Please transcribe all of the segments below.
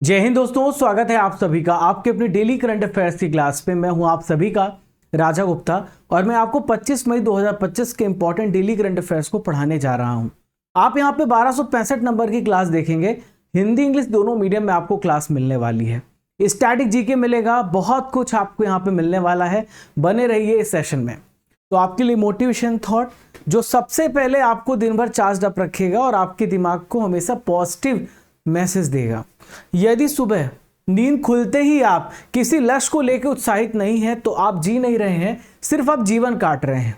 जय हिंद दोस्तों, स्वागत है आप सभी का आपके अपने डेली करंट अफेयर्स की क्लास पे। मैं हूं आप सभी का राजा गुप्ता और मैं आपको 25 मई 2025 के इंपॉर्टेंट डेली करंट अफेयर्स को पढ़ाने जा रहा हूं। आप यहां पे 1265 नंबर की क्लास देखेंगे। हिंदी इंग्लिश दोनों मीडियम में आपको क्लास मिलने वाली है। स्टैटिक जीके मिलेगा, बहुत कुछ आपको यहाँ पे मिलने वाला है। बने रहिए इस सेशन में। तो आपके लिए मोटिवेशन थॉट जो सबसे पहले आपको दिन भर चार्ज अप रखेगा और आपके दिमाग को हमेशा पॉजिटिव मैसेज देगा। यदि सुबह नींद खुलते ही आप किसी लक्ष्य को लेकर उत्साहित नहीं है तो आप जी नहीं रहे हैं, सिर्फ आप जीवन काट रहे हैं।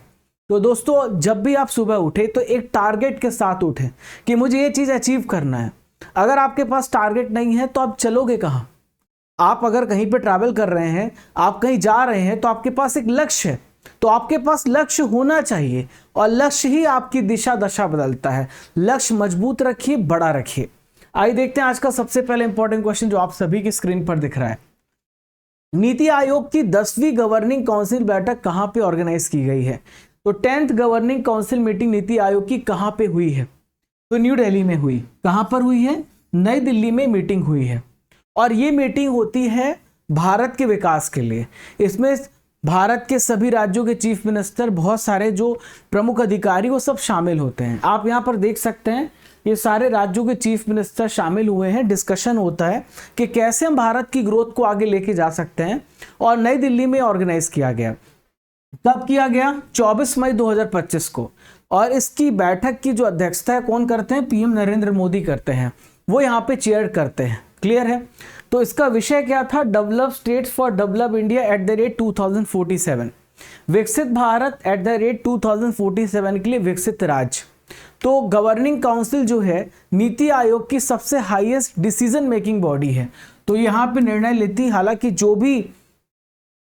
तो दोस्तों, जब भी आप सुबह उठे तो एक टारगेट के साथ उठें कि मुझे ये चीज अचीव करना है। अगर आपके पास टारगेट नहीं है तो आप चलोगे कहाँ? आप अगर कहीं पे ट्रैवल कर रहे हैं, आप कहीं जा रहे हैं, तो आपके पास एक लक्ष्य है। तो आपके पास लक्ष्य होना चाहिए और लक्ष्य ही आपकी दिशा दशा बदलता है। लक्ष्य मजबूत रखिए, बड़ा रखिए। आइए देखते हैं आज का सबसे पहले इंपॉर्टेंट क्वेश्चन जो आप सभी की स्क्रीन पर दिख रहा है। नीति आयोग की 10वीं गवर्निंग काउंसिल बैठक कहां पे ऑर्गेनाइज की गई है? तो 10th governing council meeting NITI Aayog की कहां पे हुई है? तो न्यू दिल्ली में हुई। कहां पर हुई है? नई दिल्ली में मीटिंग हुई है। और ये मीटिंग होती है भारत के विकास के लिए। इसमें भारत के सभी राज्यों के चीफ मिनिस्टर, बहुत सारे जो प्रमुख अधिकारी, वो सब शामिल होते हैं। आप यहाँ पर देख सकते हैं ये सारे राज्यों के चीफ मिनिस्टर शामिल हुए हैं। डिस्कशन होता है कि कैसे हम भारत की ग्रोथ को आगे लेके जा सकते हैं। और नई दिल्ली में ऑर्गेनाइज किया गया। कब किया गया? 24 मई 2025 को। और इसकी बैठक की जो अध्यक्षता है कौन करते हैं? पीएम नरेंद्र मोदी करते हैं। वो यहाँ पे चेयर करते हैं। क्लियर है? तो इसका विषय क्या था? Develop states for develop India at the rate 2047। विकसित भारत एट द रेट 2047 के लिए विकसित राज्य। तो गवर्निंग काउंसिल जो है नीति आयोग की सबसे हाईएस्ट डिसीजन मेकिंग बॉडी है। तो यहाँ पे निर्णय लेती, हालांकि जो भी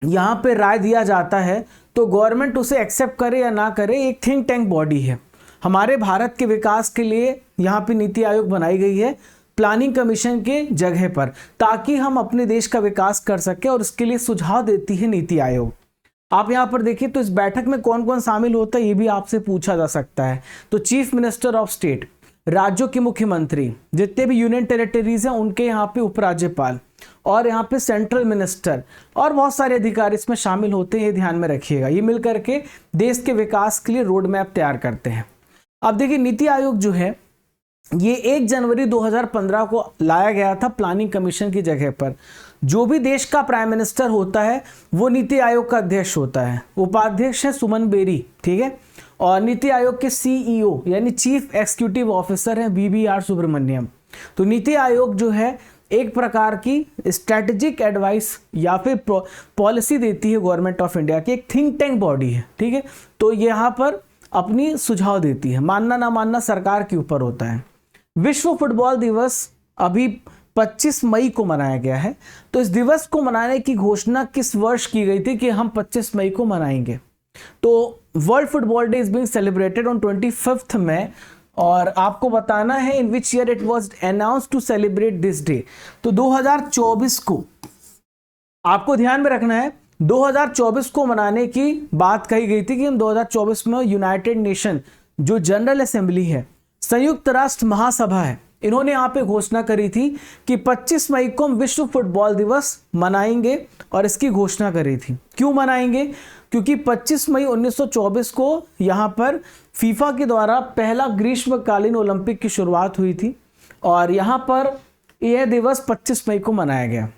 यहाँ पे राय दिया जाता है तो गवर्नमेंट उसे एक्सेप्ट करे या ना करे, एक थिंक टैंक बॉडी है। हमारे भारत के विकास के लिए यहाँ पे नीति आयोग बनाई गई है प्लानिंग कमीशन के जगह पर, ताकि हम अपने देश का विकास कर सके, और इसके लिए सुझाव देती है नीति आयोग। आप यहाँ पर देखिए तो इस बैठक में कौन कौन शामिल होता है ये भी आपसे पूछा जा सकता है। तो चीफ मिनिस्टर ऑफ स्टेट, राज्यों के मुख्यमंत्री, जितने भी यूनियन टेरिटरीज हैं उनके यहाँ पे उपराज्यपाल, और यहाँ पे सेंट्रल मिनिस्टर, और बहुत सारे अधिकारी इसमें शामिल होते हैं। ये ध्यान में रखिएगा। ये मिलकर के देश के विकास के लिए रोड मैप तैयार करते हैं। अब देखिए, नीति आयोग जो है ये 1 जनवरी 2015 को लाया गया था प्लानिंग कमीशन की जगह पर। जो भी देश का प्राइम मिनिस्टर होता है वो नीति आयोग का अध्यक्ष होता है। उपाध्यक्ष है सुमन बेरी, ठीक है। और नीति आयोग के सीईओ यानी चीफ एग्जीक्यूटिव ऑफिसर है बीबीआर सुब्रमण्यम। तो नीति आयोग जो है एक प्रकार की स्ट्रेटेजिक एडवाइस या फिर पॉलिसी देती है गवर्नमेंट ऑफ इंडिया की, एक थिंक टैंक बॉडी है, ठीक है। तो यहाँ पर अपनी सुझाव देती है। मानना ना मानना सरकार के ऊपर होता है। विश्व फुटबॉल दिवस अभी 25 मई को मनाया गया है। तो इस दिवस को मनाने की घोषणा किस वर्ष की गई थी कि हम 25 मई को मनाएंगे? तो world football day is being celebrated on 25 May. और आपको बताना है in which year it was announced to celebrate this day. तो 2024 को आपको ध्यान में रखना है, 2024 को मनाने की बात कही गई थी कि हम 2024 में यूनाइटेड नेशन जो जनरल असेंबली है, संयुक्त राष्ट्र महासभा है, इन्होंने यहाँ पे घोषणा करी थी कि 25 मई को हम विश्व फुटबॉल दिवस मनाएंगे। और इसकी घोषणा करी थी। क्यों मनाएंगे? क्योंकि 25 मई 1924 को यहाँ पर फीफा के द्वारा पहला ग्रीष्मकालीन ओलंपिक की शुरुआत हुई थी और यहाँ पर यह दिवस 25 मई को मनाया गया।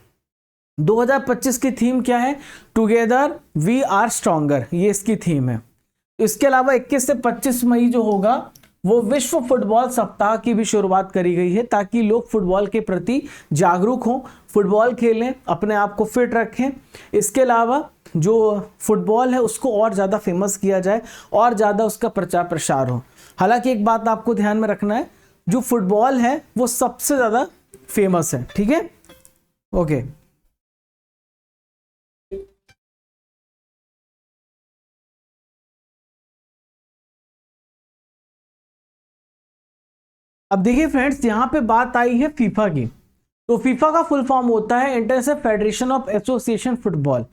2025 की थीम क्या है? टुगेदर वी आर स्ट्रॉन्गर, ये इसकी थीम है। इसके अलावा 21 से 25 मई जो होगा वो विश्व फुटबॉल सप्ताह की भी शुरुआत करी गई है, ताकि लोग फुटबॉल के प्रति जागरूक हों, फुटबॉल खेलें, अपने आप को फिट रखें। इसके अलावा जो फुटबॉल है उसको और ज़्यादा फेमस किया जाए और ज़्यादा उसका प्रचार प्रसार हो। हालांकि एक बात आपको ध्यान में रखना है, जो फुटबॉल है वो सबसे ज़्यादा फेमस है, ठीक है। ओके, अब देखिए फ्रेंड्स, यहाँ पे बात आई है फीफा की। तो फीफा का फुल फॉर्म होता है international federation of association football,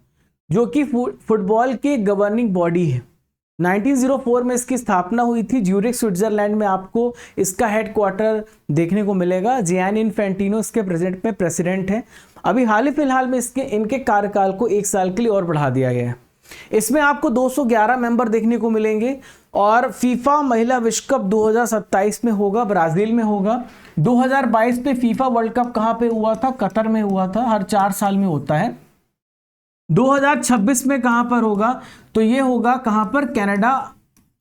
जो कि फुटबॉल की गवर्निंग बॉडी है। 1904 में इसकी स्थापना हुई थी। ज्यूरिख स्विट्जरलैंड में आपको इसका हेडक्वार्टर देखने को मिलेगा। जियानी इन्फेंटिनो इसके प्रेजेंट में प्रेसिडेंट हैं। अभी हाल ही फिलहाल में इनके कार्यकाल को 1 साल के लिए और बढ़ा दिया गया है। इसमें आपको 211 मेंबर देखने को मिलेंगे और फीफा महिला विश्व कप 2027 में होगा, ब्राजील में होगा। 2022 में फीफा वर्ल्ड कप कहाँ पे हुआ था? कतर में हुआ था, हर 4 साल में होता है। 2026 में कहाँ पर होगा? तो ये होगा कहाँ पर? कनाडा,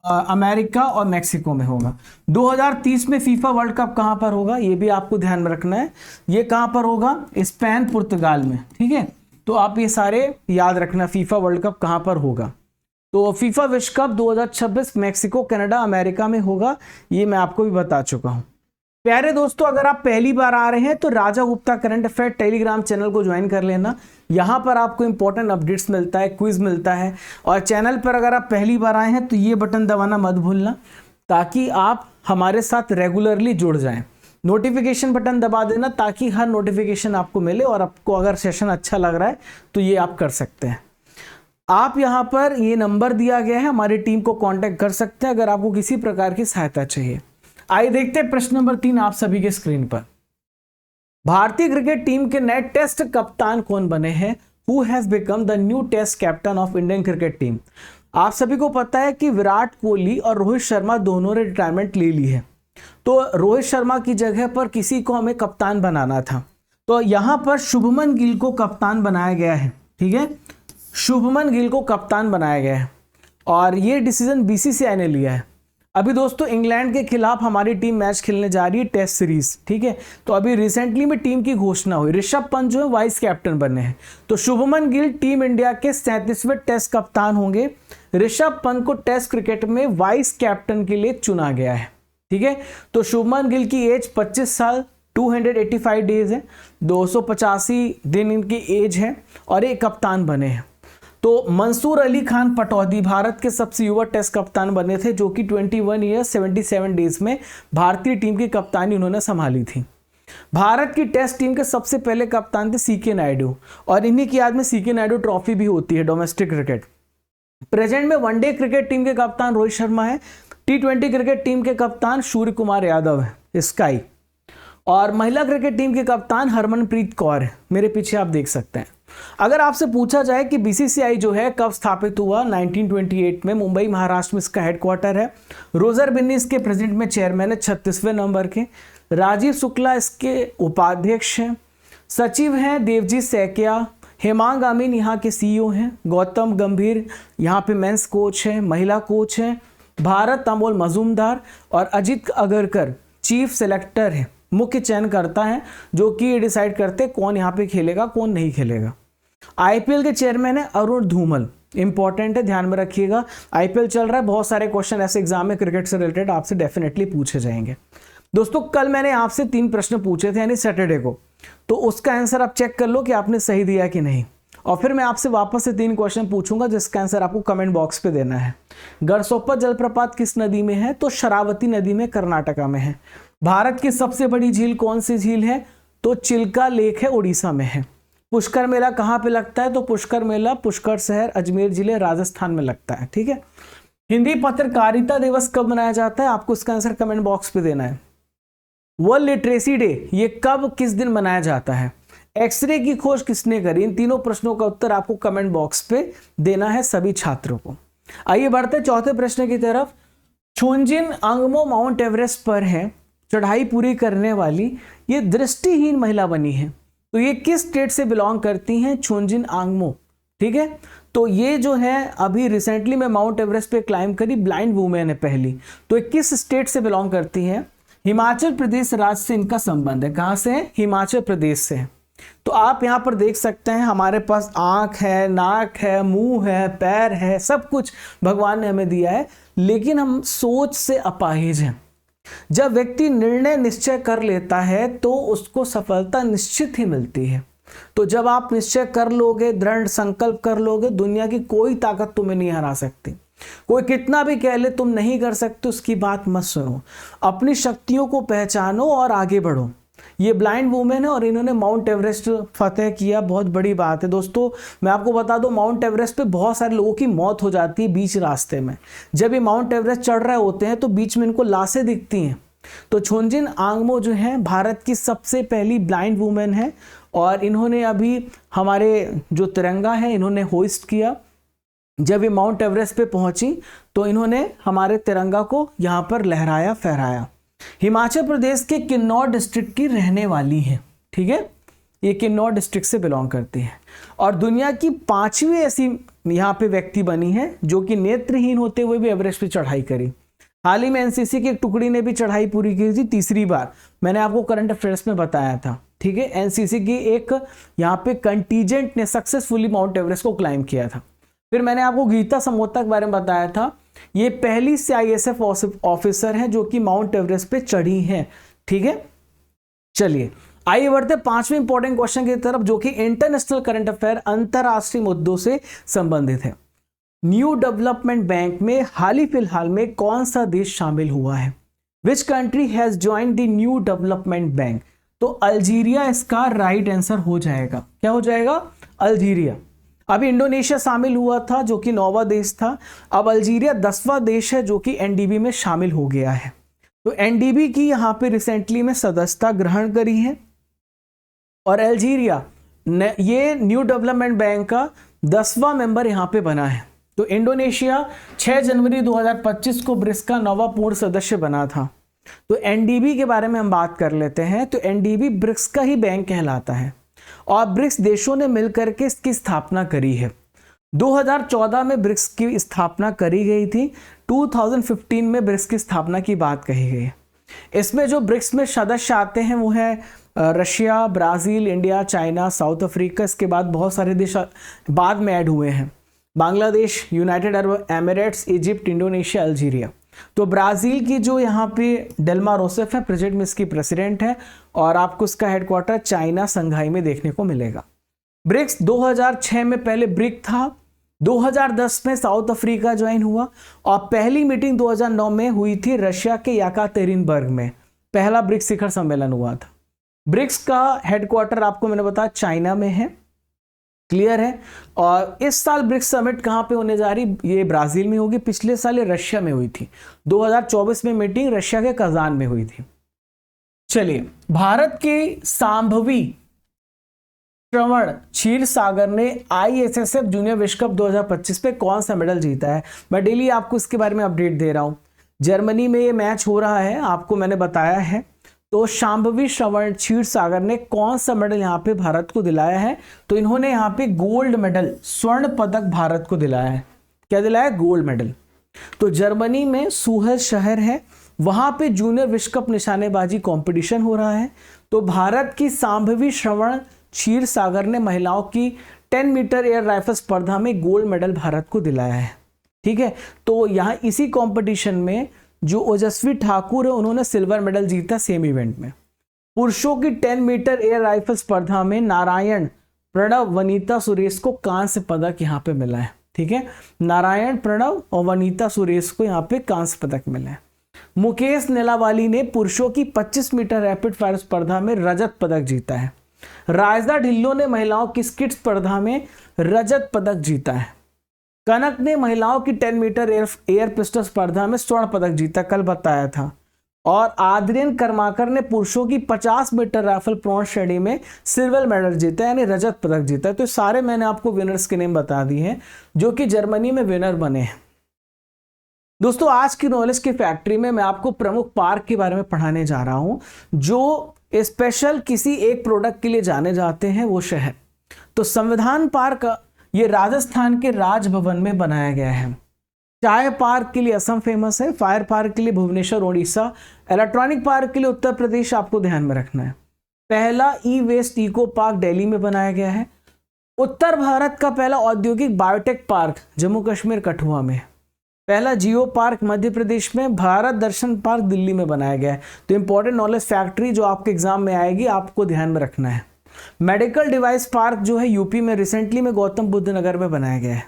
अमेरिका और मैक्सिको में होगा। 2030 में फीफा वर्ल्ड कप कहाँ पर होगा? ये भी आपको ध्यान में रखना है। ये कहाँ पर होगा? स्पेन, पुर्तगाल में। ठीक है, तो आप ये सारे याद रखना, फीफा वर्ल्ड कप कहाँ पर होगा। तो फीफा विश्व कप 2026 मैक्सिको, कनाडा, अमेरिका में होगा। ये मैं आपको भी बता चुका हूँ। प्यारे दोस्तों, अगर आप पहली बार आ रहे हैं तो Raja Gupta current affair telegram channel को ज्वाइन कर लेना। यहाँ पर आपको इंपॉर्टेंट अपडेट्स मिलता है, क्विज मिलता है। और चैनल पर अगर आप पहली बार आए हैं तो ये बटन दबाना मत भूलना, ताकि आप हमारे साथ रेगुलरली जुड़ जाएं। नोटिफिकेशन बटन दबा देना ताकि हर नोटिफिकेशन आपको मिले, और आपको अगर सेशन अच्छा लग रहा है तो ये आप कर सकते हैं। आप यहाँ पर ये नंबर दिया गया है, हमारी टीम को कांटेक्ट कर सकते हैं अगर आपको किसी प्रकार की सहायता चाहिए। आइए देखते हैं प्रश्न नंबर 3 आप सभी के स्क्रीन पर। भारतीय क्रिकेट टीम के नए टेस्ट कप्तान कौन बने हैं? Who has become the new test captain of Indian cricket team? आप सभी को पता है कि विराट कोहली और रोहित शर्मा दोनों ने रिटायरमेंट ले ली है, तो रोहित शर्मा की जगह पर किसी को हमें कप्तान बनाना था। तो यहां पर शुभमन गिल को कप्तान बनाया गया है। ठीक है, शुभमन गिल को कप्तान बनाया गया है और ये डिसीजन बीसीसीआई ने लिया है। अभी दोस्तों इंग्लैंड के खिलाफ हमारी टीम मैच खेलने जा रही है, टेस्ट सीरीज। ठीक है, तो अभी रिसेंटली में टीम की घोषणा हुई, ऋषभ पंत जो है वाइस कैप्टन बने हैं। तो शुभमन गिल टीम इंडिया के 37वें टेस्ट कप्तान होंगे। ऋषभ पंत को टेस्ट क्रिकेट में वाइस कैप्टन के लिए चुना गया है। ठीक है, तो शुभमन गिल की एज 25 साल 285 डेज है, 285 दिन इनकी एज है और ये कप्तान बने हैं। तो मंसूर अली खान पटौदी भारत के सबसे युवा टेस्ट कप्तान बने थे, जो कि 21 ईयर्स 77 डेज में भारतीय टीम की कप्तानी उन्होंने संभाली थी। भारत की टेस्ट टीम के सबसे पहले कप्तान थे सीके नायडू, और इन्हीं की याद में सीके नायडू ट्रॉफी भी होती है डोमेस्टिक क्रिकेट। प्रेजेंट में वनडे क्रिकेट टीम के कप्तान रोहित शर्मा है, T20 क्रिकेट टीम के कप्तान सूर्य कुमार यादव है, स्काई, और महिला क्रिकेट टीम के कप्तान हरमनप्रीत कौर है, मेरे पीछे आप देख सकते हैं। अगर आपसे पूछा जाए कि बीसीसीआई जो है कब स्थापित हुआ, 1928 में, मुंबई महाराष्ट्र में इसका हेडक्वार्टर है। रोजर बिन्नी इसके प्रेजेंट में चेयरमैन है 36वें नंबर के। राजीव शुक्ला इसके उपाध्यक्ष हैं। सचिव हैं देवजीत सैकिया। हेमांग अमीन यहाँ के सीईओ हैं। गौतम गंभीर यहाँ पे मेंस कोच है, महिला कोच है। भारत अमोल मजूमदार और अजित अगरकर चीफ सेलेक्टर है, मुख्य चयन करता है, जो कि डिसाइड करते कौन यहाँ पे खेलेगा कौन नहीं खेलेगा। आईपीएल के चेयरमैन है अरुण धूमल, इंपॉर्टेंट है, ध्यान में रखिएगा। आईपीएल चल रहा है, बहुत सारे क्वेश्चन ऐसे एग्जाम में क्रिकेट से रिलेटेड आपसे डेफिनेटली पूछे जाएंगे। दोस्तों कल मैंने आपसे 3 प्रश्न पूछे थे, यानी सैटरडे को, तो उसका आंसर आप चेक कर लो कि आपने सही दिया कि नहीं, और फिर मैं आपसे वापस से 3 क्वेश्चन पूछूंगा जिसका आंसर आपको कमेंट बॉक्स पे देना है। गरसोप्पा जलप्रपात किस नदी में है? तो शरावती नदी में, कर्नाटका में है। भारत की सबसे बड़ी झील कौन सी झील है? तो चिल्का लेक है, उड़ीसा में है। पुष्कर मेला कहाँ पे लगता है? तो पुष्कर मेला पुष्कर शहर, अजमेर जिले, राजस्थान में लगता है। ठीक है, हिंदी पत्रकारिता दिवस कब मनाया जाता है? आपको इसका आंसर कमेंट बॉक्स पे देना है। वर्ल्ड लिटरेसी डे ये कब किस दिन मनाया जाता है? एक्सरे की खोज किसने करी? इन तीनों प्रश्नों का उत्तर आपको कमेंट बॉक्स पे देना है सभी छात्रों को। आइए बढ़ते चौथे प्रश्न की तरफ। छोंजिन अंगमो माउंट एवरेस्ट पर है, चढ़ाई पूरी करने वाली ये दृष्टिहीन महिला बनी है, तो ये किस स्टेट से बिलोंग करती हैं? छोंजिन अंगमो। ठीक है, तो ये जो है अभी रिसेंटली में माउंट एवरेस्ट पे क्लाइंब करी ब्लाइंड वुमेन है पहली, तो ये किस स्टेट से बिलोंग करती हैं? हिमाचल प्रदेश राज्य से इनका संबंध है। कहाँ से है? हिमाचल प्रदेश से है। तो आप यहाँ पर देख सकते हैं हमारे पास आंख है, नाक है, मुंह है, पैर है, सब कुछ भगवान ने हमें दिया है, लेकिन हम सोच से अपाहिज हैं। जब व्यक्ति निर्णय निश्चय कर लेता है तो उसको सफलता निश्चित ही मिलती है। तो जब आप निश्चय कर लोगे, दृढ़ संकल्प कर लोगे, दुनिया की कोई ताकत तुम्हें नहीं हरा सकती। कोई कितना भी कह ले तुम नहीं कर सकते, उसकी बात मत सुनो। अपनी शक्तियों को पहचानो और आगे बढ़ो। ये ब्लाइंड वुमेन है और इन्होंने माउंट एवरेस्ट फतेह किया, बहुत बड़ी बात है दोस्तों। मैं आपको बता दूं, माउंट एवरेस्ट पे बहुत सारे लोगों की मौत हो जाती है बीच रास्ते में। जब ये माउंट एवरेस्ट चढ़ रहे होते हैं तो बीच में इनको लाशें दिखती हैं। तो छोंजिन आंगमो जो है भारत की सबसे पहली ब्लाइंड वुमेन है और इन्होंने अभी हमारे जो तिरंगा है इन्होंने होइस्ट किया। जब ये माउंट एवरेस्ट पे पहुंची तो इन्होंने हमारे तिरंगा को यहाँ पर लहराया फहराया। हिमाचल प्रदेश के किन्नौर डिस्ट्रिक्ट की रहने वाली है, ठीक है, ये किन्नौर डिस्ट्रिक्ट से बिलोंग करती है और दुनिया की 5वीं ऐसी यहाँ पे व्यक्ति बनी है जो कि नेत्रहीन होते हुए भी एवरेस्ट पे चढ़ाई करी। हाल ही में एनसीसी की एक टुकड़ी ने भी चढ़ाई पूरी की थी, तीसरी बार, मैंने आपको करंट अफेयर्स में बताया था, ठीक है। एनसीसी की एक यहाँ पे कंटीजेंट ने सक्सेसफुली माउंट एवरेस्ट को क्लाइम किया था। फिर मैंने आपको गीता समोता के बारे में बताया था, ये पहली सीआईएसएफ ऑफिसर है जो कि माउंट एवरेस्ट पे चढ़ी है, ठीक है। चलिए आइए बढ़ते 5वें इंपॉर्टेंट क्वेश्चन की तरफ जो कि इंटरनेशनल करंट अफेयर, अंतरराष्ट्रीय मुद्दों से संबंधित है। न्यू डेवलपमेंट बैंक में हाल ही फिलहाल में कौन सा देश शामिल हुआ है? Which country has joined the new development bank? तो अल्जीरिया इसका राइट आंसर हो जाएगा। क्या हो जाएगा? अल्जीरिया। अभी इंडोनेशिया शामिल हुआ था जो कि 9वां देश था, अब अल्जीरिया 10वां देश है जो कि एनडीबी में शामिल हो गया है। तो एनडीबी की यहाँ पे रिसेंटली में सदस्यता ग्रहण करी है और अल्जीरिया ये न्यू डेवलपमेंट बैंक का 10वां मेंबर यहाँ पे बना है। तो इंडोनेशिया 6 जनवरी 2025 को ब्रिक्स का 9वां पूर्ण सदस्य बना था। तो एनडीबी के बारे में हम बात कर लेते हैं। तो एनडीबी ब्रिक्स का ही बैंक कहलाता है और ब्रिक्स देशों ने मिलकर के इसकी स्थापना करी है। 2014 में ब्रिक्स की स्थापना करी गई थी, 2015 में ब्रिक्स की स्थापना की बात कही गई है। इसमें जो ब्रिक्स में सदस्य आते हैं वो है Russia, Brazil, India, China, south Africa, इसके बाद बहुत सारे देश बाद में ऐड हुए हैं, Bangladesh, United Arab Emirates, Egypt, Indonesia, Algeria. तो ब्राज़ील की जो यहाँ पे डेल्मा रोसेफ है प्रेजेंट में इसकी प्रेसिडेंट है और आपको इसका हेडक्वार्टर चाइना संघाई में देखने को मिलेगा। ब्रिक्स 2006 में पहले ब्रिक था, 2010 में साउथ अफ्रीका ज्वाइन हुआ और पहली मीटिंग 2009 में हुई थी रशिया के याकातेरिनबर्ग में, पहला ब्रिक्स शिखर सम्मेलन हुआ था। ब्रिक्स का हेडक्वार्टर आपको मैंने बताया चाइना में है, क्लियर है। और इस साल ब्रिक्स समिट कहां पे होने जा रही? ये ब्राजील में होगी, पिछले साल ये रशिया में हुई थी, 2024 में मीटिंग रशिया के कजान में हुई थी। चलिए, भारत के सांभवी श्रवण क्षीरसागर ने आईएसएसएफ जूनियर विश्व कप 2025 पे कौन सा मेडल जीता है? मैं डेली आपको इसके बारे में अपडेट दे रहा हूं। जर्मनी में ये मैच हो रहा है, आपको मैंने बताया है। तो शांभवी श्रवण क्षीरसागर ने कौन सा मेडल यहाँ पे भारत को दिलाया है? तो इन्होंने यहाँ पे गोल्ड मेडल, स्वर्ण पदक भारत को दिलाया है। क्या दिलाया? Gold medal. तो जर्मनी में सूहल शहर है, वहां पे जूनियर विश्व कप निशानेबाजी कंपटीशन हो रहा है। तो भारत की शांभवी श्रवण क्षीरसागर ने महिलाओं की 10 मीटर एयर राइफल स्पर्धा में गोल्ड मेडल भारत को दिलाया है, ठीक है। तो यहाँ इसी कंपटीशन में जो ओजस्वी ठाकुर है उन्होंने सिल्वर मेडल जीता सेम इवेंट में। पुरुषों की 10 मीटर एयर राइफल स्पर्धा में नारायण प्रणव वनीता सुरेश को कांस्य पदक यहाँ पे मिला है, ठीक है। नारायण प्रणव और वनीता सुरेश को यहाँ पे कांस्य पदक मिला है। मुकेश नेलावाली ने पुरुषों की 25 मीटर रैपिड फायर स्पर्धा में रजत पदक जीता है। राजदा ढिल्लो ने महिलाओं की स्किट स्पर्धा में रजत पदक जीता है। कनक ने महिलाओं की 10 मीटर एयर पिस्टल स्पर्धा में स्वर्ण पदक जीता, कल बताया था। और आद्रियन कर्माकर ने पुरुषों की 50 मीटर राइफल प्रोन श्रेणी में सिल्वर मेडल जीता, यानी रजत पदक जीता। तो सारे मैंने आपको विनर्स के नेम बता दिए हैं जो कि जर्मनी में विनर बने हैं। दोस्तों, आज की नॉलेज की फैक्ट्री में मैं आपको प्रमुख पार्क के बारे में पढ़ाने जा रहा हूं जो स्पेशल किसी एक प्रोडक्ट के लिए जाने जाते हैं, वो शहर। तो संविधान पार्क ये राजस्थान के राजभवन में बनाया गया है। चाय पार्क के लिए असम फेमस है, फायर पार्क के लिए भुवनेश्वर उड़ीसा, इलेक्ट्रॉनिक पार्क के लिए उत्तर प्रदेश, आपको ध्यान में रखना है। पहला ई वेस्ट इको पार्क दिल्ली में बनाया गया है। उत्तर भारत का पहला औद्योगिक बायोटेक पार्क जम्मू कश्मीर कठुआ में। पहला जियो पार्क मध्य प्रदेश में। भारत दर्शन पार्क दिल्ली में बनाया गया है। तो इंपॉर्टेंट नॉलेज फैक्ट्री जो आपके एग्जाम में आएगी, आपको ध्यान में रखना है। मेडिकल डिवाइस पार्क जो है यूपी में रिसेंटली में गौतम बुद्ध नगर में बनाया गया है।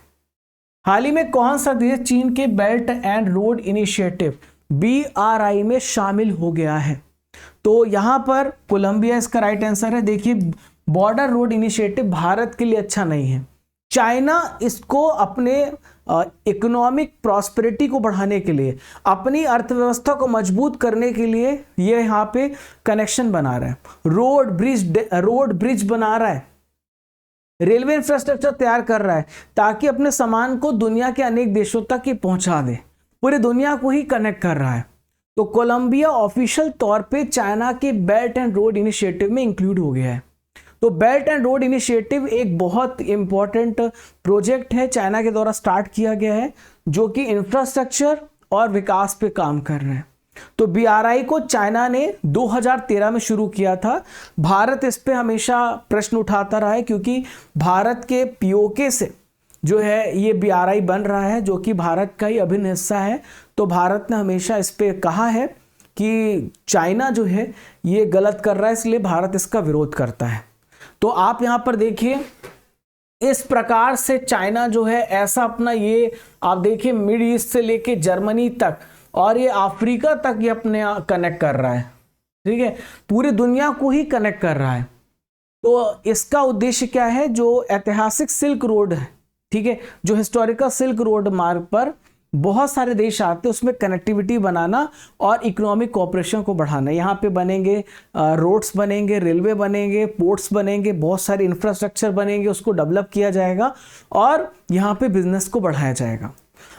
हाल ही में कौन सा देश चीन के belt and road initiative BRI में शामिल हो गया है? तो यहाँ पर कोलंबिया इसका राइट आंसर है। देखिए, बॉर्डर रोड इनिशिएटिव भारत के लिए अच्छा नहीं है। चाइना इसको अपने इकोनॉमिक प्रॉस्पेरिटी को बढ़ाने के लिए, अपनी अर्थव्यवस्था को मजबूत करने के लिए ये यहाँ पे कनेक्शन बना रहा है, रोड ब्रिज बना रहा है, रेलवे इंफ्रास्ट्रक्चर तैयार कर रहा है, ताकि अपने सामान को दुनिया के अनेक देशों तक ही पहुंचा दे, पूरी दुनिया को ही कनेक्ट कर रहा है। तो कोलंबिया ऑफिशियल तौर पे चाइना के बेल्ट एंड रोड इनिशिएटिव में इंक्लूड हो गया है। तो बेल्ट एंड रोड इनिशिएटिव एक बहुत इंपॉर्टेंट प्रोजेक्ट है, चाइना के द्वारा स्टार्ट किया गया है, जो कि इंफ्रास्ट्रक्चर और विकास पे काम कर रहे हैं। तो BRI को चाइना ने 2013 में शुरू किया था। भारत इस पे हमेशा प्रश्न उठाता रहा है, क्योंकि भारत के POK से जो है ये BRI बन रहा है, जो कि भारत का ही अभिन्न हिस्सा है। तो भारत ने हमेशा इस पे कहा है कि चाइना जो है ये गलत कर रहा है, इसलिए भारत इसका विरोध करता है। तो आप यहाँ पर देखिए, इस प्रकार से चाइना जो है ऐसा अपना ये आप देखिए मिड ईस्ट से लेके जर्मनी तक और ये अफ्रीका तक ये अपने कनेक्ट कर रहा है, ठीक है, पूरी दुनिया को ही कनेक्ट कर रहा है। तो इसका उद्देश्य क्या है? जो ऐतिहासिक सिल्क रोड है, ठीक है, जो हिस्टोरिकल सिल्क रोड मार्ग पर बहुत सारे देश आते हैं, उसमें कनेक्टिविटी बनाना और इकोनॉमिक कोऑपरेशन को बढ़ाना। यहाँ पे बनेंगे रोड्स बनेंगे, रेलवे बनेंगे, पोर्ट्स बनेंगे, बहुत सारे इंफ्रास्ट्रक्चर बनेंगे, उसको डेवलप किया जाएगा और यहाँ पे बिजनेस को बढ़ाया जाएगा।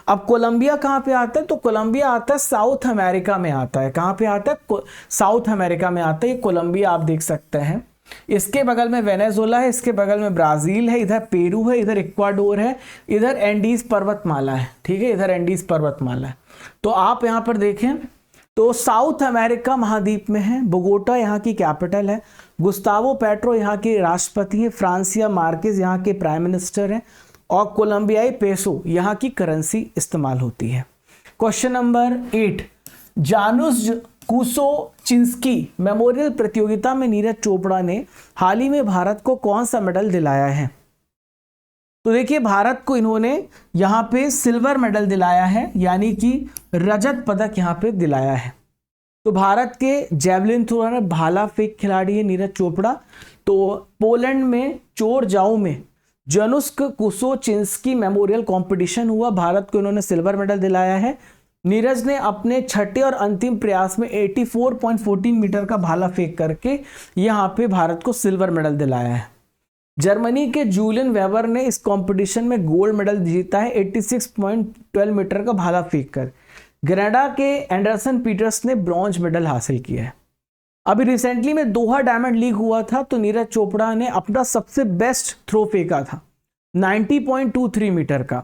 अब कोलंबिया कहाँ पे आता है? तो कोलंबिया आता है साउथ अमेरिका में आता है। कहाँ पे आता है? साउथ अमेरिका में आता है। ये कोलंबिया आप देख सकते हैं। इसके बगल में वेनेजुएला है, इसके बगल में ब्राजील है, इधर पेरू है, इधर इक्वाडोर है, इधर एंडीज पर्वतमाला है, ठीक है, इधर एंडीज पर्वतमाला है। तो आप यहाँ पर देखें तो साउथ अमेरिका महाद्वीप में है। बोगोटा यहाँ की कैपिटल है। गुस्तावो पेट्रो यहाँ के राष्ट्रपति है। फ्रांसिया मार्केज यहाँ के प्राइम मिनिस्टर हैं और कोलंबियाई पेसो यहाँ की करेंसी इस्तेमाल होती है। क्वेश्चन नंबर 8, जानुस कुसोचिंस्की मेमोरियल प्रतियोगिता में नीरज चोपड़ा ने हाल ही में भारत को कौन सा मेडल दिलाया है? तो देखिए, भारत को इन्होंने यहाँ पे सिल्वर मेडल दिलाया है, यानी कि रजत पदक यहाँ पे दिलाया है। तो भारत के जेवलिन थ्रोअर भाला फेंक खिलाड़ी है नीरज चोपड़ा। तो पोलैंड में चोरजाऊ में जानुस कुसोचिंस्की मेमोरियल कंपटीशन हुआ, भारत को इन्होंने सिल्वर मेडल दिलाया है। नीरज ने अपने छठे और अंतिम प्रयास में 84.14 मीटर का भाला फेंक करके यहाँ पे भारत को सिल्वर मेडल दिलाया है। जर्मनी के जूलियन वेबर ने इस कंपटीशन में गोल्ड मेडल जीता है 86.12 मीटर का भाला फेंक कर। कनाडा के एंडरसन पीटर्स ने ब्रॉन्ज मेडल हासिल किया है। अभी रिसेंटली में दोहा डायमंड लीग हुआ था, तो नीरज चोपड़ा ने अपना सबसे बेस्ट थ्रो फेंका था 90.23 मीटर का,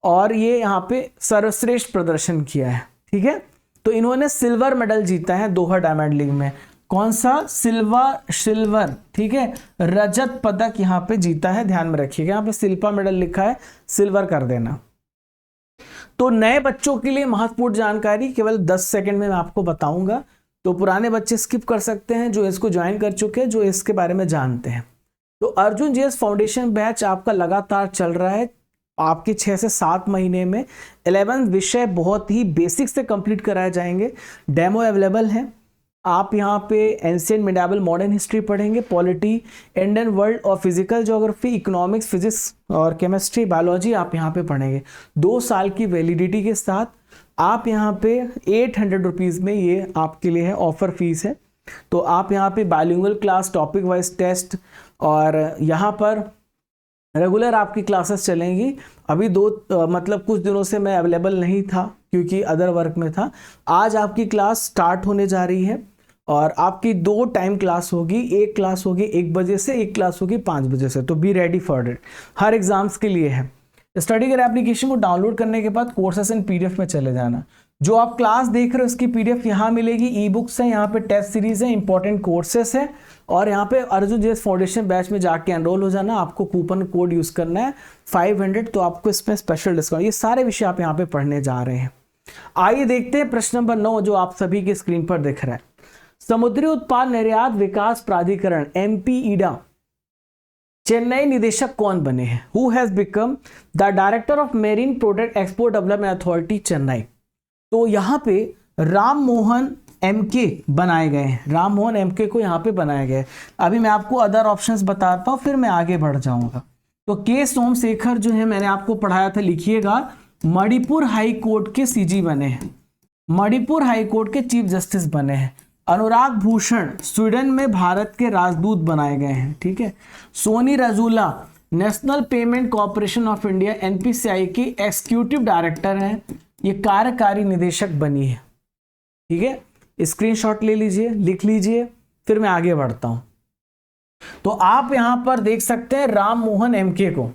और ये यहाँ पे सर्वश्रेष्ठ प्रदर्शन किया है, ठीक है। तो इन्होंने सिल्वर मेडल जीता है दोहा डायमंड लीग में। कौन सा? सिल्वर, ठीक है, रजत पदक यहाँ पे जीता है, ध्यान में रखिएगा। यहाँ पे सिल्पा मेडल लिखा है, सिल्वर कर देना। तो नए बच्चों के लिए महत्वपूर्ण जानकारी केवल 10 सेकंड में मैं आपको बताऊंगा, तो पुराने बच्चे स्किप कर सकते हैं जो इसको ज्वाइन कर चुके हैं, जो इसके बारे में जानते हैं। तो अर्जुन जीएस फाउंडेशन बैच आपका लगातार चल रहा है। आपके 6 से 7 महीने में 11 विषय बहुत ही बेसिक से कंप्लीट कराए जाएंगे। डेमो अवेलेबल है। आप यहाँ पे एंशिएंट मिडावल मॉडर्न हिस्ट्री पढ़ेंगे, पॉलिटी, इंडियन वर्ल्ड और फिजिकल ज्योग्राफी, इकोनॉमिक्स, फिजिक्स और केमिस्ट्री, बायोलॉजी आप यहाँ पे पढ़ेंगे 2 साल की वैलिडिटी के साथ। आप यहाँ पे 800 रुपीज़ में ये आपके लिए है, ऑफर फीस है। तो आप यहाँ पे bilingual class, topic wise test और यहाँ पर रेगुलर आपकी क्लासेस चलेंगी। अभी मतलब कुछ दिनों से मैं अवेलेबल नहीं था क्योंकि अदर वर्क में था। आज आपकी क्लास स्टार्ट होने जा रही है और आपकी 2 टाइम क्लास होगी। एक क्लास होगी 1 बजे से, एक क्लास होगी 5 बजे से। तो be ready for it, her exams के लिए है। स्टडी केयर एप्लीकेशन को डाउनलोड करने के बाद कोर्सेस एंड पीडीएफ में चले जाना। जो आप क्लास देख रहे हो उसकी पीडीएफ यहाँ मिलेगी, ई बुक्स है, यहाँ पे टेस्ट सीरीज है, इंपॉर्टेंट कोर्सेस है और यहाँ पे अर्जुन जीएस फाउंडेशन बैच में जाके एनरोल हो जाना। आपको कूपन कोड यूज करना है 500, तो आपको इसमें स्पेशल डिस्काउंट। ये सारे विषय आप यहाँ पे पढ़ने जा रहे हैं। आइए देखते हैं प्रश्न नंबर 9 जो आप सभी की स्क्रीन पर दिख रहा है। समुद्री उत्पाद निर्यात विकास प्राधिकरण MPEDA चेन्नई निदेशक कौन बने हैं? Who has become the director of marine product export development authority Chennai? तो यहाँ पे राम मोहन एमके बनाए गए हैं, राम मोहन एमके को यहाँ पे बनाया गया है। अभी मैं आपको अदर ऑप्शंस बताता हूँ, फिर मैं आगे बढ़ जाऊंगा। तो के सोमशेखर जो है मैंने आपको पढ़ाया था, लिखिएगा, मणिपुर हाई कोर्ट के सीजी बने हैं, मणिपुर हाई कोर्ट के चीफ जस्टिस बने हैं। अनुराग भूषण स्वीडन में भारत के राजदूत बनाए गए हैं, ठीक है। Soni Rajula national payment corporation of India NPCI की एग्जीक्यूटिव डायरेक्टर हैं, ये कार्यकारी निदेशक बनी है, ठीक है। स्क्रीनशॉट ले लीजिए, लिख लीजिए, फिर मैं आगे बढ़ता हूं। तो आप यहां पर देख सकते हैं राम मोहन एमके को।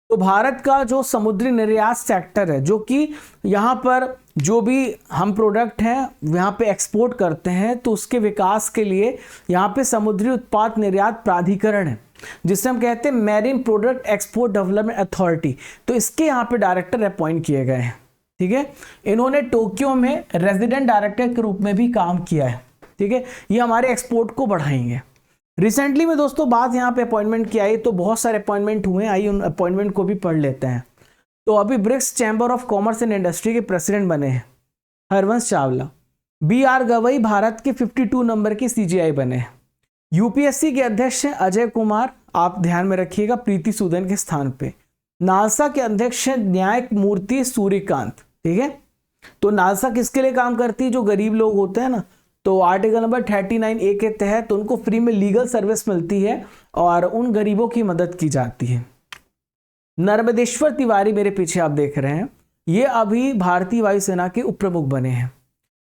तो भारत का जो समुद्री निर्यात सेक्टर है, जो कि यहाँ पर जो भी हम प्रोडक्ट हैं यहाँ पे एक्सपोर्ट करते हैं, तो उसके विकास के लिए यहाँ पे समुद्री उत्पाद निर्यात प्राधिकरण है, जिसे हम कहते हैं marine product export development authority. तो इसके यहाँ पे डायरेक्टर अपॉइंट किए गए हैं, ठीक है। इन्होंने टोक्यो में रेजिडेंट डायरेक्टर के रूप में भी काम किया है, ठीक है। ये हमारे एक्सपोर्ट को बढ़ाएंगे। रिसेंटली में दोस्तों बात यहाँ पे अपॉइंटमेंट की आई, तो बहुत सारे अपॉइंटमेंट हुए, आइए उन अपॉइंटमेंट को भी पढ़ लेते हैं। तो अभी BRICS chamber of commerce and industry के प्रेसिडेंट बने हैं हरवंश चावला। BR गवई भारत के 52 नंबर के CGI बने हैं। यूपीएससी के अध्यक्ष हैं अजय कुमार, आप ध्यान में रखिएगा, प्रीति सूदन के स्थान पे। नालसा के अध्यक्ष हैं न्यायमूर्ति सूर्यकांत, ठीक है। तो नालसा किसके लिए काम करती है? जो गरीब लोग होते हैं ना, तो आर्टिकल नंबर 39A के तहत उनको फ्री में लीगल सर्विस मिलती है और उन गरीबों की मदद की जाती है। नर्मदेश्वर तिवारी मेरे पीछे आप देख रहे हैं, ये अभी भारतीय वायुसेना के उप प्रमुख बने हैं।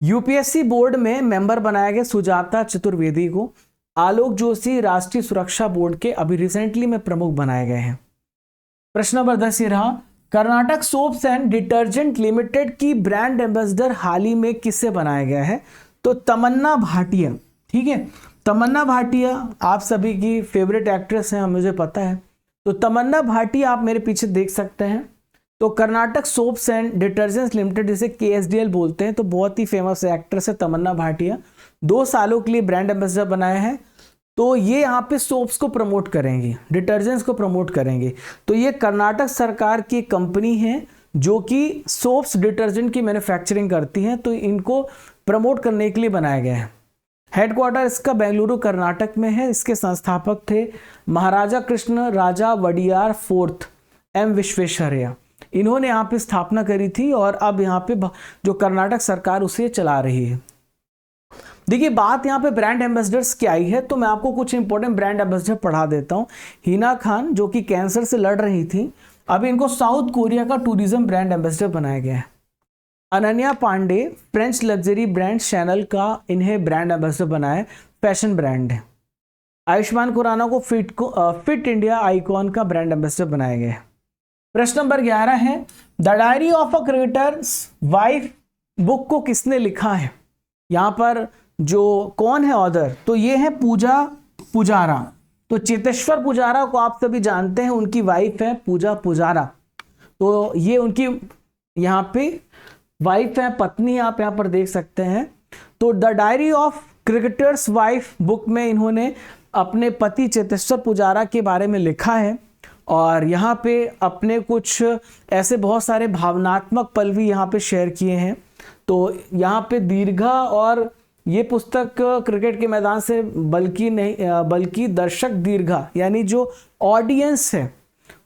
यूपीएससी बोर्ड में मेंबर बनाया गया सुजाता चतुर्वेदी को। आलोक जोशी राष्ट्रीय सुरक्षा बोर्ड के अभी रिसेंटली में प्रमुख बनाए गए हैं। प्रश्न नंबर 10 ये रहा, Karnataka soaps and detergent limited की ब्रांड एम्बेसडर हाल ही में किससे बनाया गया है? तो तमन्ना भाटिया, ठीक है। तमन्ना भाटिया आप सभी की फेवरेट एक्ट्रेस हैं, मुझे पता है। तो तमन्ना भाटिया आप मेरे पीछे देख सकते हैं। तो Karnataka soaps and detergents limited, जिसे KSDL बोलते हैं, तो बहुत ही फेमस एक्ट्रेस है तमन्ना भाटिया। 2 सालों के लिए ब्रांड एम्बेसडर बनाए हैं। तो ये यहाँ पे सोप्स को प्रमोट करेंगे, डिटर्जेंट्स को प्रमोट करेंगे। तो ये कर्नाटक सरकार की कंपनी है जो कि सोप्स डिटर्जेंट की मैन्युफैक्चरिंग करती है, तो इनको प्रमोट करने के लिए बनाया गया है। हेडक्वार्टर इसका बेंगलुरु कर्नाटक में है। इसके संस्थापक थे महाराजा कृष्ण राजा वडियार 4th M विश्वेश्वरैया। इन्होंने यहाँ पे स्थापना करी थी और अब यहाँ पे जो कर्नाटक सरकार उसे चला रही है। देखिए बात यहाँ पे ब्रांड एम्बेसडर्स की आई है, तो मैं आपको कुछ इंपॉर्टेंट ब्रांड एम्बेसडर पढ़ा देता हूँ। हिना खान जो कि कैंसर से लड़ रही थी, अभी इनको साउथ कोरिया का टूरिज्म ब्रांड एम्बेसडर बनाया गया है। Ananya Pandey French luxury brand Chanel का इन्हें ब्रांड एम्बेसडर बनाया, फैशन ब्रांड है। आयुष्मान खुराना को फिट इंडिया आइकॉन का ब्रांड एम्बेसडर बनाया गया है। प्रश्न नंबर 11 है, the diary of a cricketer's wife book को किसने लिखा है? यहाँ पर जो कौन है ऑथर, तो ये है पूजा पुजारा। तो चेतेश्वर पुजारा को आप सभी जानते हैं, उनकी वाइफ है पूजा पुजारा। तो ये उनकी यहाँ पे वाइफ है, पत्नी, आप यहाँ पर देख सकते हैं। तो the diary of cricketers wife book में इन्होंने अपने पति चेतेश्वर पुजारा के बारे में लिखा है और यहाँ पे अपने कुछ ऐसे बहुत सारे भावनात्मक पल भी यहाँ पे शेयर किए हैं। तो यहाँ पे दीर्घा, और ये पुस्तक क्रिकेट के मैदान से बल्कि नहीं बल्कि दर्शक दीर्घा, यानी जो ऑडियंस है,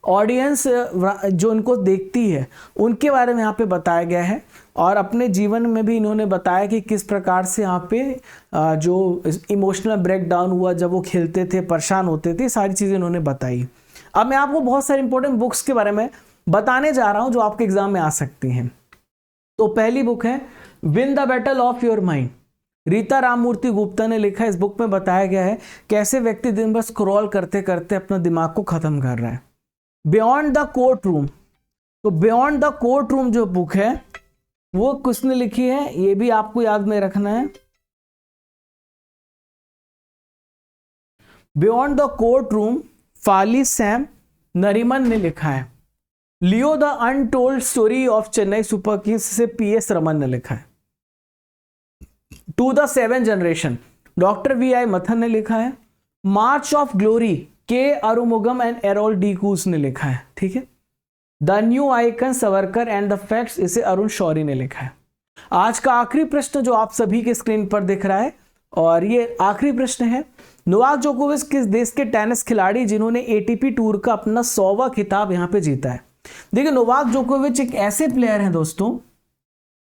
ऑडियंस जो उनको देखती है, उनके बारे में यहाँ पे बताया गया है। और अपने जीवन में भी इन्होंने बताया कि किस प्रकार से यहाँ पे जो इमोशनल ब्रेकडाउन हुआ जब वो खेलते थे, परेशान होते थे, सारी चीज़ें इन्होंने बताई। अब मैं आपको बहुत सारे इंपॉर्टेंट बुक्स के बारे में बताने जा रहा हूँ जो आपके एग्जाम में आ सकती हैं। तो पहली बुक है win the battle of your mind, Rita Ramamurthy Gupta ने लिखा है। इस बुक में बताया गया है कैसे व्यक्ति दिन भर स्क्रॉल करते करते अपना दिमाग को खत्म कर रहा है। बियॉन्ड द कोर्ट रूम, तो बियॉन्ड द कोर्ट रूम जो बुक है वो किसने लिखी है, ये भी आपको याद में रखना है। Beyond the court room Fali Sam Nariman ने लिखा है। Leo the untold story of Chennai super kings से PS रमन ने लिखा है। To the 7th generation doctor VI Mathan ने लिखा है। March of glory K Arumugam and Errol de Cruz ने लिखा है, ठीक है। The new icon Savarkar and the facts, इसे अरुण शौरी ने लिखा है। आज का आखिरी प्रश्न जो आप सभी के स्क्रीन पर दिख रहा है, और ये आखिरी प्रश्न है, नोवाक जोकोविच किस देश के टेनिस खिलाड़ी जिन्होंने एटीपी टूर का अपना 100वां खिताब यहां पे जीता है? देखिए, नोवाक जोकोविच एक ऐसे प्लेयर हैं दोस्तों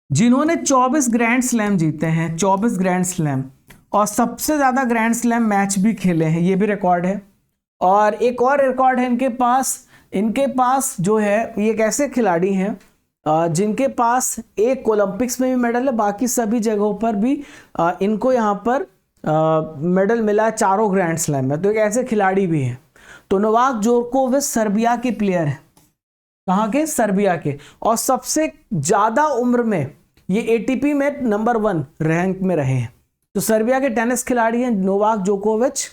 जिन्होंने 24 ग्रैंड स्लैम जीते हैं, 24 ग्रैंड स्लैम, और सबसे ज्यादा ग्रैंड स्लैम मैच भी खेले हैं, ये भी रिकॉर्ड है। और एक और रिकॉर्ड है इनके पास जो है, ये एक ऐसे खिलाड़ी हैं जिनके पास एक ओलंपिक्स में भी मेडल है, बाकी सभी जगहों पर भी इनको यहाँ पर मेडल मिला है, चारों ग्रैंड स्लैम में। तो एक ऐसे खिलाड़ी भी हैं। तो नोवाक जोकोविच सर्बिया के प्लेयर हैं। कहाँ के? सर्बिया के। और सबसे ज्यादा उम्र में ये एटीपी में नंबर 1 रैंक में रहे हैं। तो सर्बिया के टेनिस खिलाड़ी हैं नोवाक जोकोविच।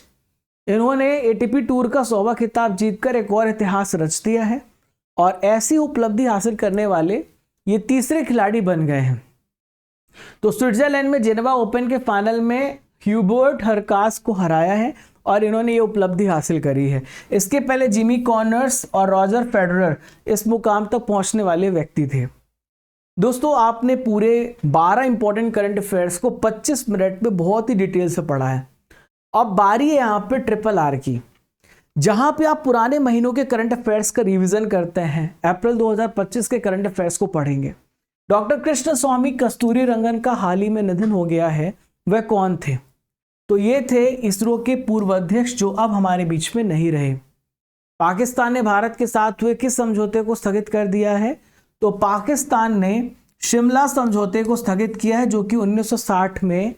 इन्होंने एटीपी टूर का 100वां खिताब जीतकर एक और इतिहास रच दिया है, और ऐसी उपलब्धि हासिल करने वाले ये तीसरे खिलाड़ी बन गए हैं। तो स्विट्जरलैंड में जेनेवा ओपन के फाइनल में ह्यूबर्ट हरकास को हराया है, और इन्होंने ये उपलब्धि हासिल करी है। इसके पहले जिमी कॉर्नर्स और रॉजर फेडरर इस मुकाम तक पहुंचने वाले व्यक्ति थे। दोस्तों, आपने पूरे 12 इंपॉर्टेंट करंट अफेयर्स को 25 मिनट में बहुत ही डिटेल से पढ़ा है। अब बारी है यहाँ पे ट्रिपल आर की, जहां पे आप पुराने महीनों के करंट अफेयर्स का रिवीजन करते हैं। अप्रैल 2025 के करंट अफेयर्स को पढ़ेंगे। डॉक्टर कृष्ण स्वामी कस्तूरी रंगन का हाल ही में निधन हो गया है। वह कौन थे? तो ये थे इसरो के पूर्व अध्यक्ष जो अब हमारे बीच में नहीं रहे। पाकिस्तान ने भारत के साथ हुए किस समझौते को स्थगित कर दिया है? तो पाकिस्तान ने शिमला समझौते को स्थगित किया है, जो कि 1960 में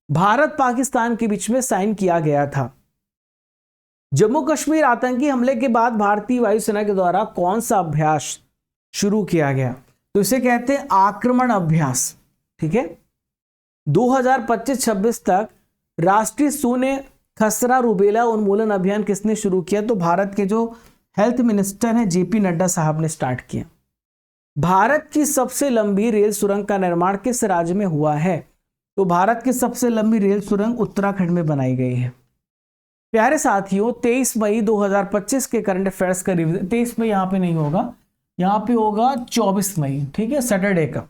भारत पाकिस्तान के बीच में साइन किया गया था। जम्मू कश्मीर आतंकी हमले के बाद भारतीय वायुसेना के द्वारा कौन सा अभ्यास शुरू किया गया? तो इसे कहते हैं आक्रमण अभ्यास। ठीक है। 2025-26 तक राष्ट्रीय शून्य खसरा रुबेला उन्मूलन अभियान किसने शुरू किया? तो भारत के जो हेल्थ मिनिस्टर हैं जेपी नड्डा साहब ने स्टार्ट किया। भारत की सबसे लंबी रेल सुरंग का निर्माण किस राज्य में हुआ है? तो भारत की सबसे लंबी रेल सुरंग उत्तराखंड में बनाई गई है। प्यारे साथियों, 23 मई 2025 के करंट अफेयर्स का रिवीजन, 23 मई यहाँ पे नहीं होगा, यहाँ पे होगा 24 मई, ठीक है, सैटरडे का।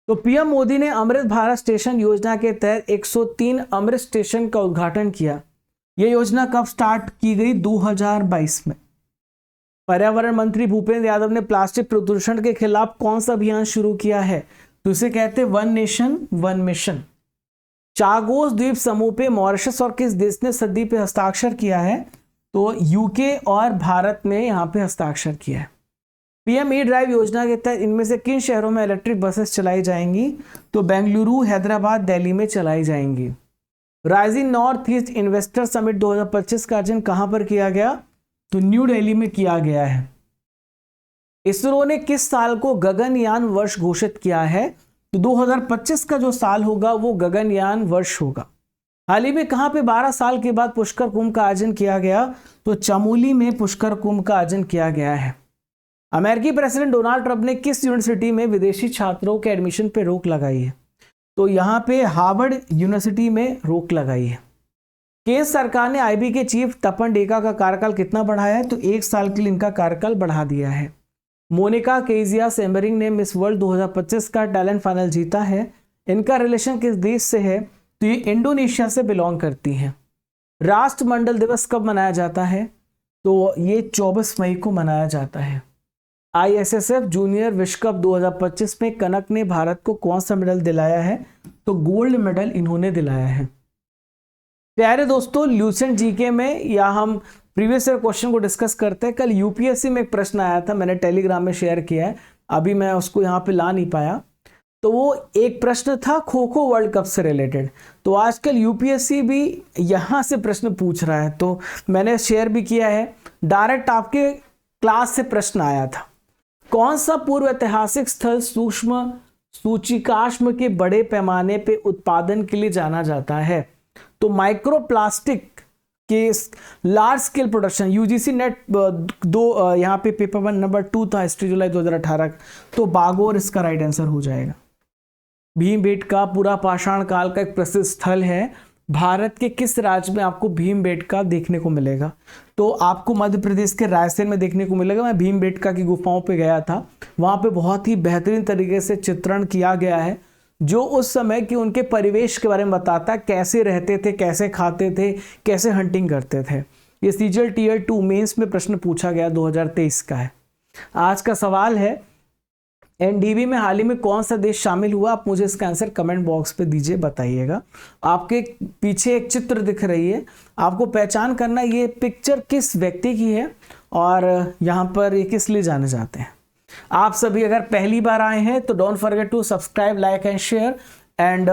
तो पीएम मोदी ने अमृत भारत स्टेशन योजना के तहत 103 अमृत स्टेशन का उद्घाटन किया। यह योजना कब स्टार्ट की गई? 2022 में। पर्यावरण मंत्री भूपेंद्र यादव ने प्लास्टिक प्रदूषण के खिलाफ कौन सा अभियान शुरू किया है? तो इसे कहते हैं one nation one mission. Chagos द्वीप समूह पे मॉरिशस और किस देश ने संधि पे हस्ताक्षर किया है? तो यूके और भारत ने यहाँ पे हस्ताक्षर किया है। पीएम ई ड्राइव योजना के तहत इनमें से किन शहरों में इलेक्ट्रिक बसेस चलाई जाएंगी? तो बेंगलुरु, हैदराबाद, दिल्ली में चलाई जाएंगी। Rising north east investor summit 2025 का आयोजन कहां पर किया गया? तो न्यू दिल्ली में किया गया है। इसरो ने किस साल को गगनयान वर्ष घोषित किया है? तो 2025 का जो साल होगा वो गगनयान वर्ष होगा। हाल ही में कहां पे 12 साल के बाद पुष्कर कुंभ का आयोजन किया गया? तो चमोली में पुष्कर कुंभ का आयोजन किया गया है। अमेरिकी प्रेसिडेंट डोनाल्ड ट्रंप ने किस यूनिवर्सिटी में विदेशी छात्रों के एडमिशन पे रोक लगाई है? तो यहाँ पे हार्वर्ड यूनिवर्सिटी में रोक लगाई है। केंद्र सरकार ने आईबी के चीफ तपन डेका का कार्यकाल कितना बढ़ाया है? तो 1 साल के लिए इनका कार्यकाल बढ़ा दिया है। मोनिका केजिया सेम्बरिंग ने मिस वर्ल्ड 2025 का टैलेंट फाइनल जीता है। इनका रिलेशन किस देश से है? तो ये इंडोनेशिया से बिलोंग करती हैं। राष्ट्रमंडल दिवस कब मनाया जाता है? तो ये 24 मई को मनाया जाता है। ISSF जूनियर विश्व कप 2025 में कनक ने भारत को कौन सा मेडल दिलाया है? तो गोल्ड मेडल इन्होंने दिलाया है। प्यारे दोस्तों, ल्यूसेंट जीके में या हम प्रीवियस ईयर क्वेश्चन को डिस्कस करते हैं। कल यूपीएससी में एक प्रश्न आया था, मैंने टेलीग्राम में शेयर किया है, अभी मैं उसको यहाँ पे ला नहीं पाया। तो वो एक प्रश्न था खो खो वर्ल्ड कप से रिलेटेड। तो आजकल यूपीएससी भी यहाँ से प्रश्न पूछ रहा है, तो मैंने शेयर भी किया है। डायरेक्ट आपके क्लास से प्रश्न आया था, कौन सा पूर्व ऐतिहासिक स्थल सूक्ष्म सूचिकाश्म के बड़े पैमाने पे उत्पादन के लिए जाना जाता है? तो माइक्रोप्लास्टिक के large scale production, UGC net 2 यहाँ पे पेपर 1 नंबर 2 था, हिस्ट्री जुलाई 2018। तो बागोर इसका राइट आंसर हो जाएगा। भीमबेटका पूरा पाषाण काल का एक प्रसिद्ध स्थल है भारत के किस राज्य में आपको भीमबेटका देखने को मिलेगा? तो आपको मध्य प्रदेश के रायसेन में देखने को मिलेगा। मैं भीमबेटका की गुफाओं पे गया था, वहाँ पे बहुत ही बेहतरीन तरीके से चित्रण किया गया है जो उस समय के उनके परिवेश के बारे में बताता है, कैसे रहते थे, कैसे खाते थे, कैसे हंटिंग करते थे। ये सीजीएल टीयर 2 मेंस में प्रश्न पूछा गया 2023 का है। आज का सवाल है, एनडीबी में हाल ही में कौन सा देश शामिल हुआ? आप मुझे इसका आंसर कमेंट बॉक्स पे दीजिए, बताइएगा। आपके पीछे एक चित्र दिख रही है, आपको पहचान करना ये पिक्चर किस व्यक्ति की है और यहाँ पर ये किस लिए जाने जाते हैं। आप सभी अगर पहली बार आए हैं तो don't forget to subscribe, like and share and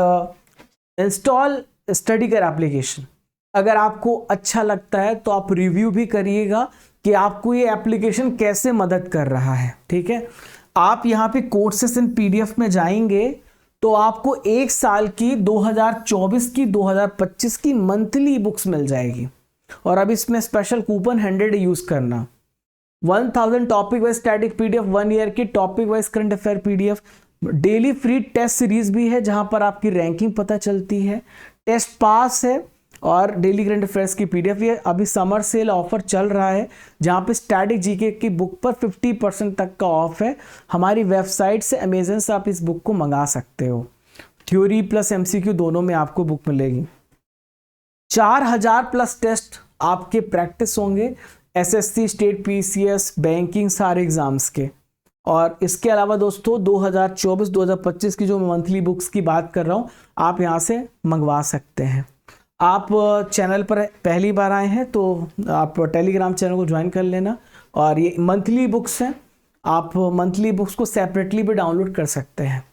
install Studykar application. अगर आपको अच्छा लगता है तो आप रिव्यू भी करिएगा कि आपको ये एप्लीकेशन कैसे मदद कर रहा है, ठीक है। आप यहाँ पे कोर्सेस इन पीडीएफ में जाएंगे तो आपको एक साल की 2024 की 2025 की मंथली बुक्स मिल जाएगी। और अब इसमें स्पेशल कूपन 100 यूज करना। 1000 topic wise static PDF, 1 year की topic wise current affair PDF, daily free test series भी है जहां पर आपकी रैंकिंग पता चलती है, टेस्ट पास है और डेली करंट अफेयर्स की पीडीएफ। ये अभी समर सेल ऑफर चल रहा है जहां पे स्टैटिक जीके की बुक पर 50% तक का ऑफ है। हमारी वेबसाइट से, अमेजन से आप इस बुक को मंगा सकते हो। थ्योरी प्लस एमसीक्यू दोनों में आपको बुक मिलेगी। 4000 प्लस टेस्ट आपके प्रैक्टिस होंगे, एसएससी, स्टेट, पीसीएस, बैंकिंग, सारे एग्जाम्स के। और इसके अलावा दोस्तों 2024-2025 की जो मंथली बुक्स की बात कर रहा हूँ, आप यहाँ से मंगवा सकते हैं। आप चैनल पर पहली बार आए हैं तो आप टेलीग्राम चैनल को ज्वाइन कर लेना। और ये मंथली बुक्स हैं, आप मंथली बुक्स को सेपरेटली भी डाउनलोड कर सकते हैं।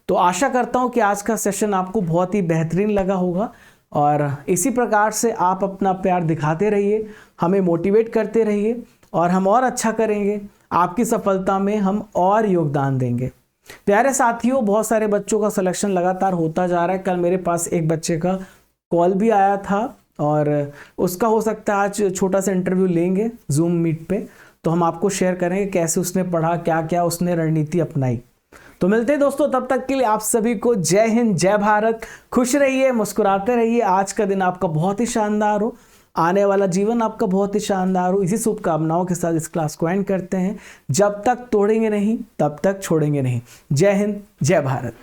तो आशा करता हूँ कि आज का सेशन आपको बहुत ही बेहतरीन लगा होगा और इसी प्रकार से आप अपना प्यार दिखाते रहिए, हमें मोटिवेट करते रहिए और हम और अच्छा करेंगे। आपकी सफलता में हम और योगदान देंगे। प्यारे साथियों, बहुत सारे बच्चों का सिलेक्शन लगातार होता जा रहा है। कल मेरे पास एक बच्चे का कॉल भी आया था और उसका हो सकता है आज छोटा सा इंटरव्यू लेंगे जूम मीट पे, तो हम आपको शेयर करेंगे कैसे उसने पढ़ा, क्या क्या उसने रणनीति अपनाई। तो मिलते हैं दोस्तों, तब तक के लिए आप सभी को जय हिंद, जय भारत। खुश रहिए, मुस्कुराते रहिए। आज का दिन आपका बहुत ही शानदार हो, आने वाला जीवन आपका बहुत ही शानदार हो। इसी शुभकामनाओं के साथ इस क्लास को एंड करते हैं। जब तक तोड़ेंगे नहीं तब तक छोड़ेंगे नहीं। जय हिंद, जय भारत।